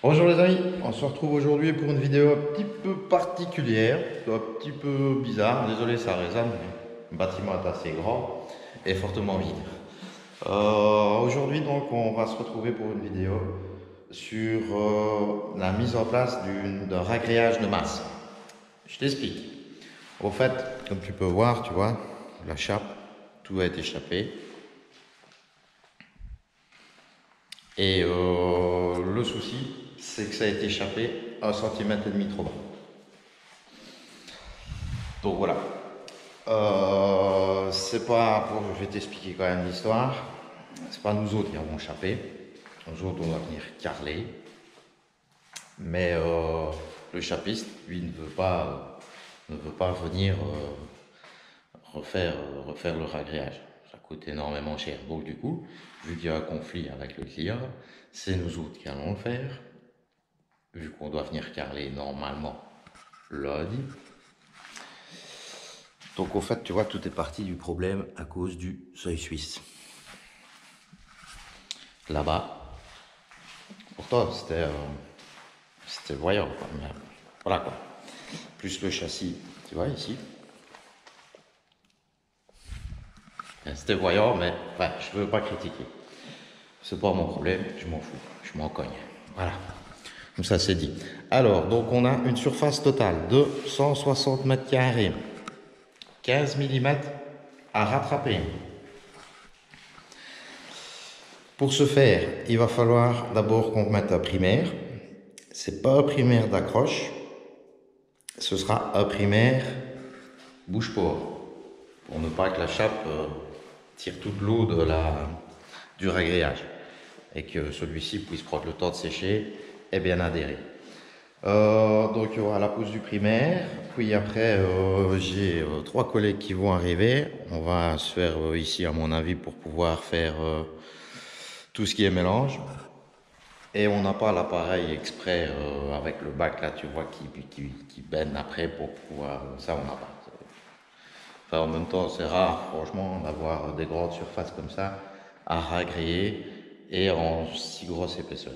Bonjour les amis, on se retrouve aujourd'hui pour une vidéo un petit peu particulière, un petit peu bizarre, désolé ça résonne, mais le bâtiment est assez grand et fortement vide. Aujourd'hui donc on va se retrouver pour une vidéo sur la mise en place d'un ragréage de masse. Je t'explique. Au fait, comme tu peux voir, tu vois, la chape, tout a été chapé. Et le souci, c'est que ça a été chapé 1,5 cm trop bas. Donc voilà. C'est pas pour, je vais t'expliquer quand même l'histoire. C'est pas nous autres qui avons chapé. Nous autres, on va venir carreler. Mais le chapiste, lui, ne veut pas venir refaire le ragréage. Ça coûte énormément cher. Donc du coup, vu qu'il y a un conflit avec le client, c'est nous autres qui allons le faire. Vu qu'on doit venir carreler normalement lundi. Donc au fait, tu vois, tout est parti du problème à cause du seuil suisse. Là-bas, pourtant c'était voyant, quoi. Mais voilà quoi. Plus le châssis, tu vois ici. C'était voyant, mais ouais, je veux pas critiquer. C'est pas mon problème, je m'en fous, je m'en cogne. Voilà. Comme ça c'est dit. Alors, donc on a une surface totale de 160 mètres carrés. 15 mm à rattraper. Pour ce faire, il va falloir d'abord qu'on mette un primaire. C'est pas un primaire d'accroche, ce sera un primaire bouche-port, pour ne pas que la chape tire toute l'eau du ragréage et que celui-ci puisse prendre le temps de sécher et bien adhérer. Donc il y aura la pousse du primaire, puis après j'ai 3 collègues qui vont arriver. On va se faire ici à mon avis pour pouvoir faire tout ce qui est mélange. Et on n'a pas l'appareil exprès avec le bac là, tu vois, qui baigne après pour pouvoir. Ça, on n'a pas. Enfin, en même temps, c'est rare, franchement, d'avoir des grandes surfaces comme ça à ragréer et en si grosse épaisseur.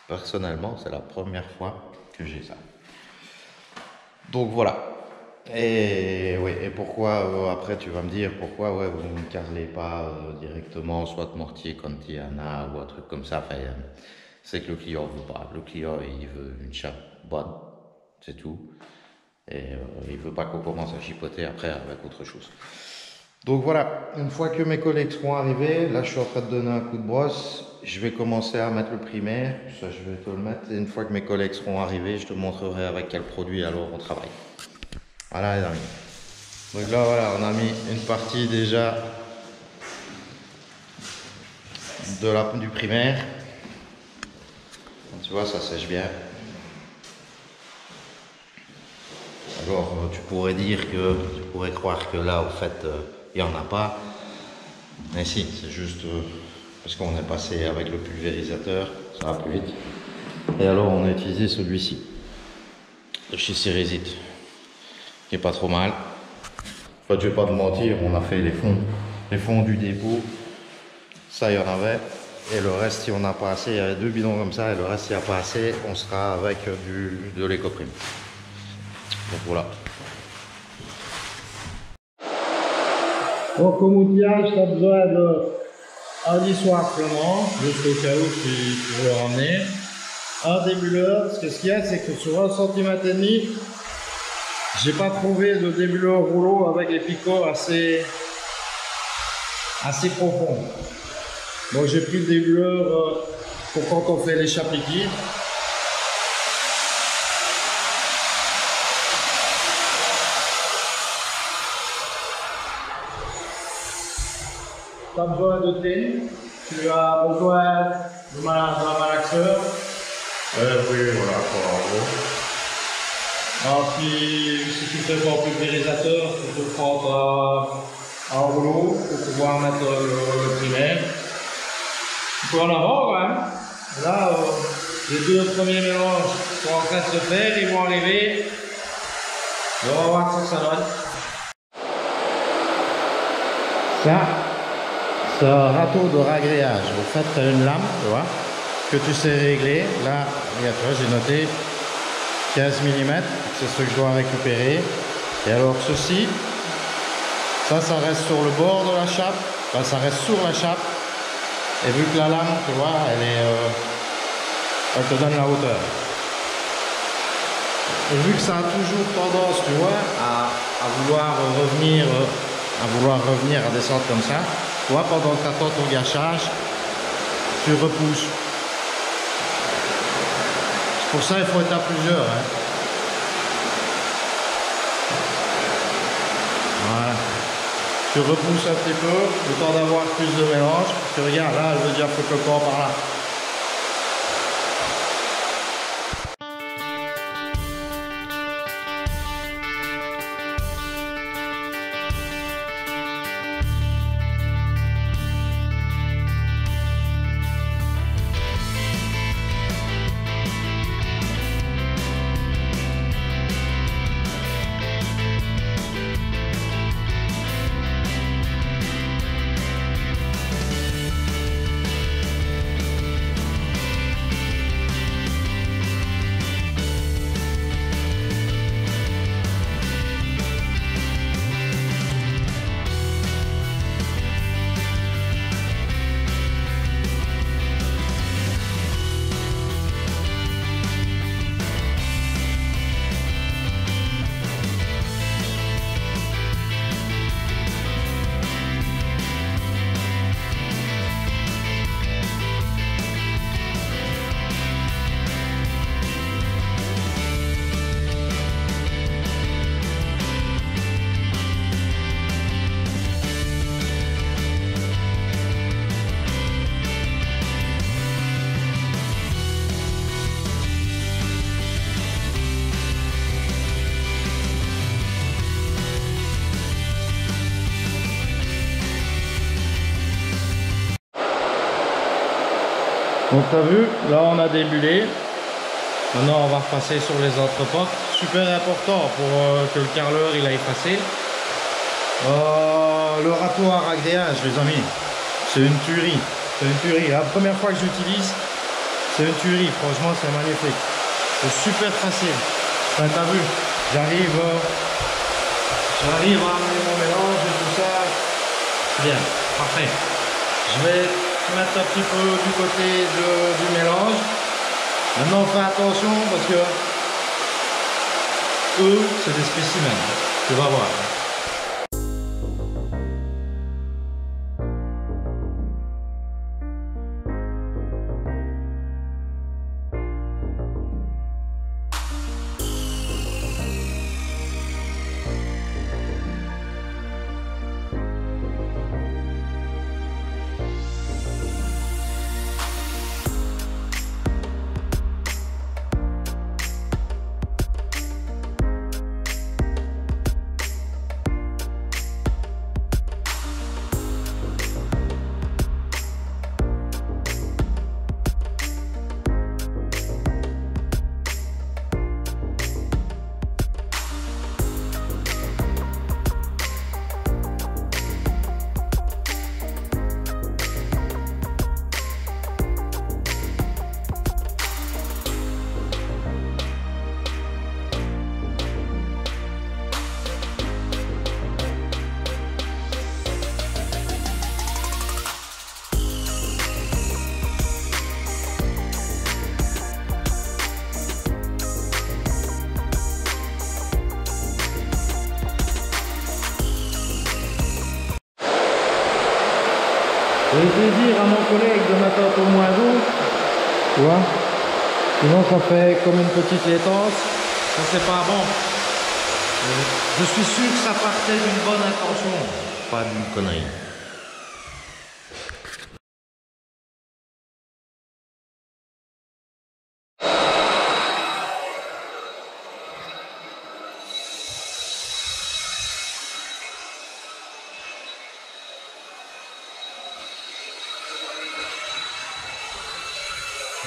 Personnellement, c'est la première fois que j'ai ça. Donc voilà. Et oui, et pourquoi après tu vas me dire pourquoi ouais, vous ne carrelez pas directement soit de mortier quand il y en a ou un truc comme ça. Enfin, c'est que le client veut pas. Le client il veut une chape bonne, c'est tout. Et il veut pas qu'on commence à chipoter après avec autre chose. Donc voilà, une fois que mes collègues seront arrivés, là je suis en train de donner un coup de brosse. Je vais commencer à mettre le primaire, ça je vais te le mettre. Et une fois que mes collègues seront arrivés, je te montrerai avec quel produit alors on travaille. Voilà les amis. Donc là voilà, on a mis une partie déjà du primaire. Tu vois, ça sèche bien. Alors tu pourrais croire que là au fait il n'y en a pas. Mais si, c'est juste parce qu'on est passé avec le pulvérisateur, ça va plus vite. Et alors on a utilisé celui-ci, de chez Ceresit, qui est pas trop mal. Enfin, je vais pas te mentir, on a fait les fonds du dépôt, ça il y en avait. Et le reste, si on n'a pas assez, il y avait 2 bidons comme ça, et le reste, s'il n'y a pas assez, on sera avec de l'écoprime. Donc voilà. Donc, comme outillage, tu as besoin d'un lissoir clément, juste au cas où tu veux le ramener. Un débuleur, parce que ce qu'il y a, c'est que sur 1,5 cm, j'ai pas trouvé de débuleur rouleau avec les picots assez profonds. Donc j'ai pris le débuleur pour quand on fait les chapes liquides. Tu as besoin de thé, tu as besoin d'un malaxeur. Oui, voilà, quoi, en gros. Alors, puis, si tu fais pas en pulvérisateur, tu peux prendre un rouleau pour pouvoir mettre le primaire. Tu peux en avoir quand même. Là, les 2 premiers mélanges sont en train de se faire, ils vont arriver. Et on va voir ce que ça donne. Ça, c'est un râteau de ragréage. En fait, tu as une lame, tu vois. que tu sais régler. Là, regarde, j'ai noté 15 mm, c'est ce que je dois récupérer. Et alors ceci, ça reste sur le bord de la chape, enfin, ça reste sur la chape. Et vu que la lame, tu vois, elle te donne la hauteur. Et vu que ça a toujours tendance, tu vois, à vouloir revenir à descendre comme ça, tu vois, pendant que tu attends ton gâchage, tu repousses. C'est pour ça qu'il faut être à plusieurs. Hein. Voilà. Tu repousses un petit peu, le temps d'avoir plus de mélange. Tu regardes, là, elle veut déjà foutre le corps par là. Donc tu as vu, là on a débulé. Maintenant on va repasser sur les autres portes. Super important pour que le carreleur il aille passer. Le ratoir à gréage les amis, c'est une tuerie. C'est une tuerie. La première fois que j'utilise, c'est une tuerie. Franchement c'est magnifique. C'est super facile. Enfin, tu as vu, j'arrive à amener mon mélange et tout ça. Bien, parfait. Je vais mettre un petit peu du côté du mélange. Maintenant fais attention parce que eux c'est des spécimens, tu vas voir. J'ai été dire à mon collègue de mettre un peu moins d'eau, tu vois, sinon ça fait comme une petite laitance, ça c'est pas bon. Je suis sûr que ça partait d'une bonne intention, pas d'une connerie.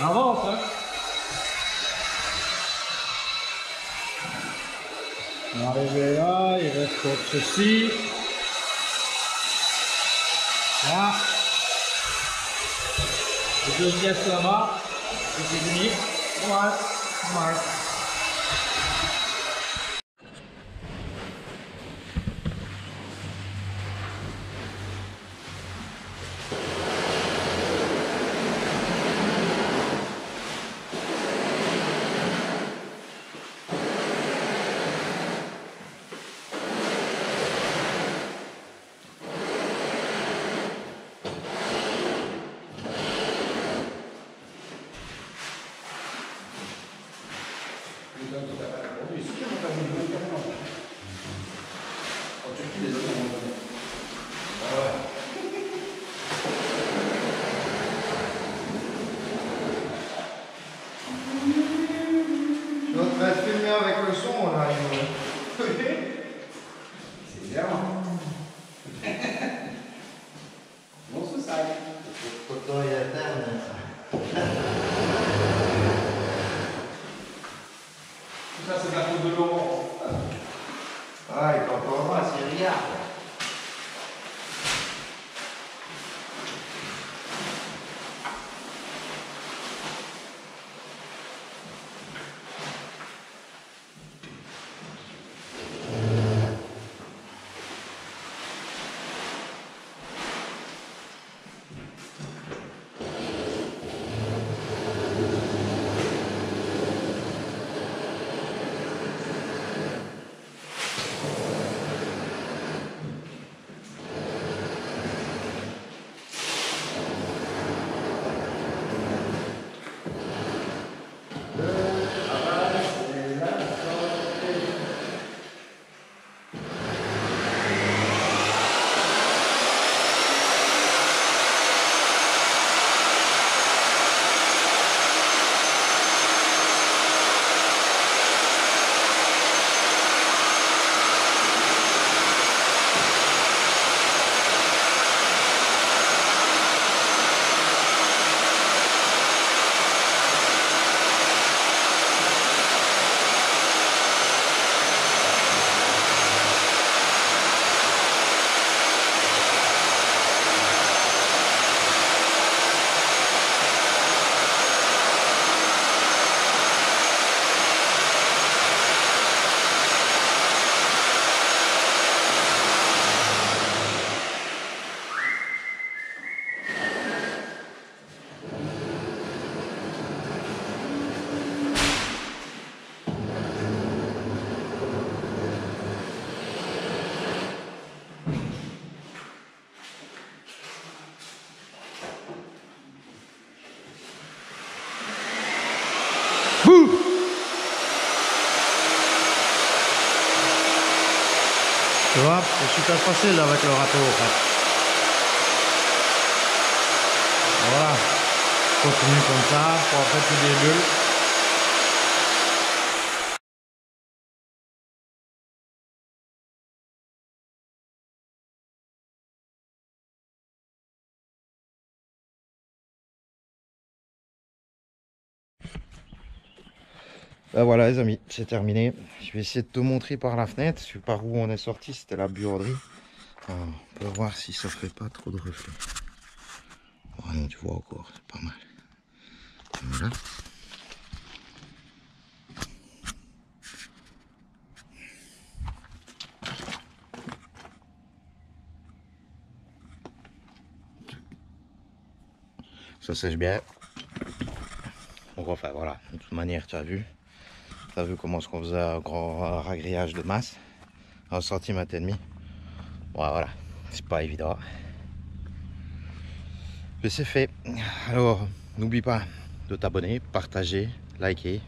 Avance, hein. On est arrivé là, il reste comme ceci. Là. Les deux pièces là-bas. C'est fini. Voilà. Voilà. Je vais te filmer avec le son là. C'est bien. Bon, c'est ça. Photo et interne. Tout ça, c'est de la faute de Laurent. Ah, il peut encore voir, c'est regarde. Bouh! Tu vois, c'est super facile avec le râteau. Voilà, continue comme ça, pour après tu débules. Ben voilà les amis, c'est terminé. Je vais essayer de te montrer par la fenêtre. Par où on est sorti, c'était la buanderie. On peut voir si ça fait pas trop de reflets. Voilà, tu vois encore, c'est pas mal. Voilà. Ça sèche bien. Donc enfin voilà, de toute manière tu as vu comment est-ce qu'on faisait un grand ragrillage de masse. 1 centimètre et demi. Bon, voilà, c'est pas évident. Mais c'est fait. Alors n'oublie pas de t'abonner, partager, liker.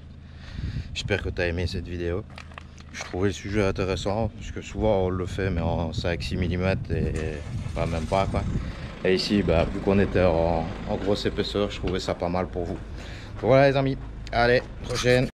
J'espère que tu as aimé cette vidéo. Je trouvais le sujet intéressant, parce que souvent on le fait mais en 5-6 mm et enfin, même pas quoi. Et ici, bah, vu qu'on était en grosse épaisseur, je trouvais ça pas mal pour vous. Voilà les amis, allez, prochaine.